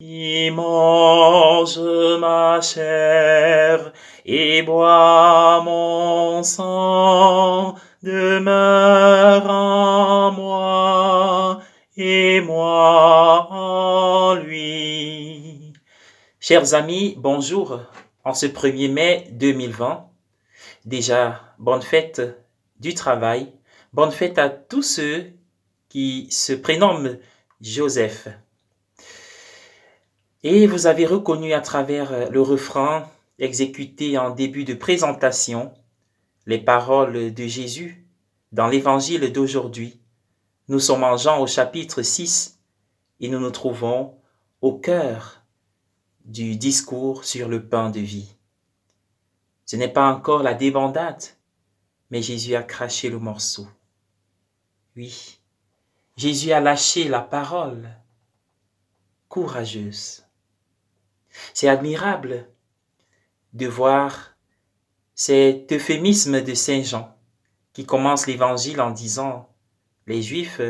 Qui mange ma chair et boit mon sang demeure en moi et moi en lui. Chers amis, bonjour. En ce 1er mai 2020, déjà bonne fête du travail, bonne fête à tous ceux qui se prénomment Joseph. Et vous avez reconnu à travers le refrain exécuté en début de présentation les paroles de Jésus dans l'évangile d'aujourd'hui. Nous sommes en Jean au chapitre 6 et nous nous trouvons au cœur du discours sur le pain de vie. Ce n'est pas encore la débandade, mais Jésus a craché le morceau. Oui, Jésus a lâché la parole courageuse. C'est admirable de voir cet euphémisme de Saint Jean qui commence l'évangile en disant les Juifs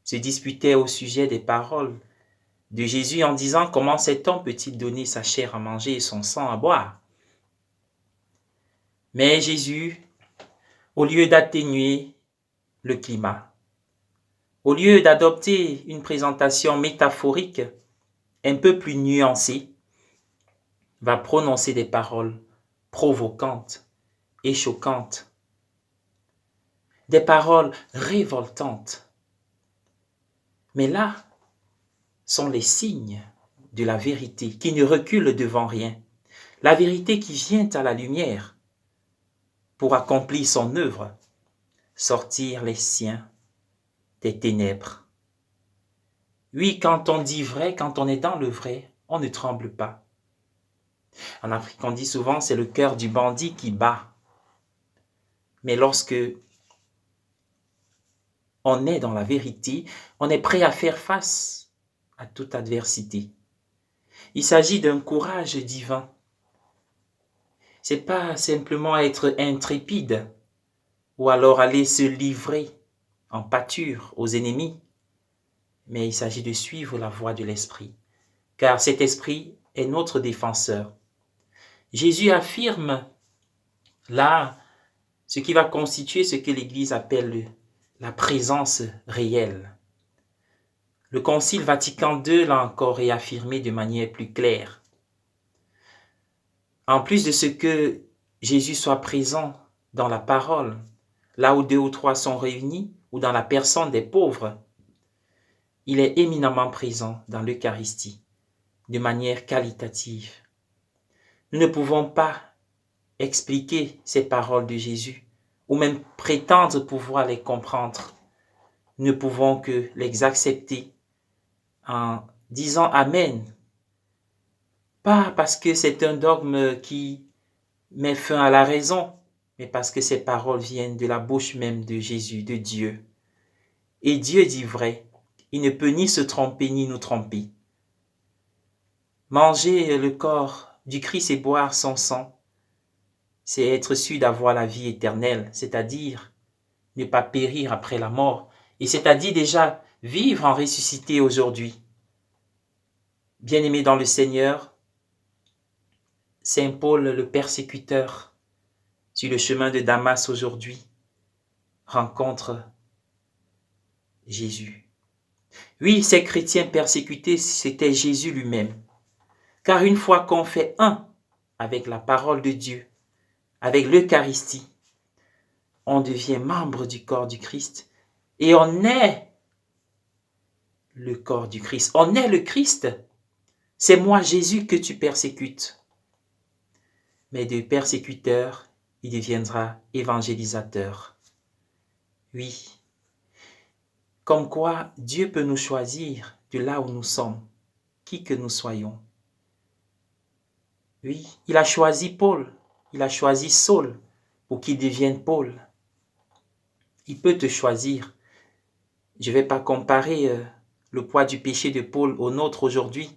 se disputaient au sujet des paroles de Jésus en disant comment cet homme peut-il donner sa chair à manger et son sang à boire. Mais Jésus, au lieu d'atténuer le climat, au lieu d'adopter une présentation métaphorique un peu plus nuancée, va prononcer des paroles provocantes et choquantes, des paroles révoltantes. Mais là sont les signes de la vérité qui ne recule devant rien. La vérité qui vient à la lumière pour accomplir son œuvre, sortir les siens des ténèbres. Oui, quand on dit vrai, quand on est dans le vrai, on ne tremble pas. En Afrique, on dit souvent c'est le cœur du bandit qui bat. Mais lorsque on est dans la vérité, on est prêt à faire face à toute adversité. Il s'agit d'un courage divin. C'est pas simplement être intrépide ou alors aller se livrer en pâture aux ennemis, mais il s'agit de suivre la voie de l'Esprit, car cet Esprit est notre défenseur. Jésus affirme là ce qui va constituer ce que l'Église appelle la présence réelle. Le Concile Vatican II l'a encore réaffirmé de manière plus claire. En plus de ce que Jésus soit présent dans la parole, là où 2 ou 3 sont réunis, ou dans la personne des pauvres, il est éminemment présent dans l'Eucharistie, de manière qualitative. Nous ne pouvons pas expliquer ces paroles de Jésus, ou même prétendre pouvoir les comprendre. Nous ne pouvons que les accepter en disant Amen. Pas parce que c'est un dogme qui met fin à la raison, mais parce que ces paroles viennent de la bouche même de Jésus, de Dieu. Et Dieu dit vrai, il ne peut ni se tromper ni nous tromper. Manger le corps du Christ et boire son sang, c'est être sûr d'avoir la vie éternelle, c'est-à-dire ne pas périr après la mort, et c'est-à-dire déjà vivre en ressuscité aujourd'hui. Bien-aimé dans le Seigneur, Saint Paul le persécuteur, sur le chemin de Damas aujourd'hui, rencontre Jésus. Oui, ces chrétiens persécutés, c'était Jésus lui-même. Car une fois qu'on fait un avec la parole de Dieu, avec l'Eucharistie, on devient membre du corps du Christ et on est le corps du Christ. On est le Christ. C'est moi, Jésus, que tu persécutes. Mais de persécuteur, il deviendra évangélisateur. Oui. Comme quoi, Dieu peut nous choisir de là où nous sommes, qui que nous soyons. Oui, il a choisi Paul, il a choisi Saul pour qu'il devienne Paul. Il peut te choisir. Je ne vais pas comparer le poids du péché de Paul au nôtre aujourd'hui,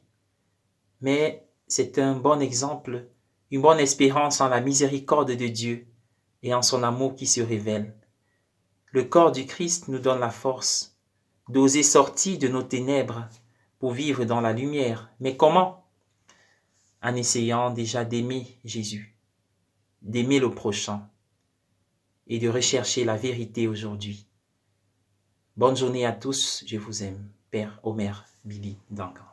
mais c'est un bon exemple, une bonne espérance en la miséricorde de Dieu et en son amour qui se révèle. Le corps du Christ nous donne la force d'oser sortir de nos ténèbres pour vivre dans la lumière. Mais comment? En essayant déjà d'aimer Jésus, d'aimer le prochain et de rechercher la vérité aujourd'hui. Bonne journée à tous, je vous aime. Père Omer Billy Dangan.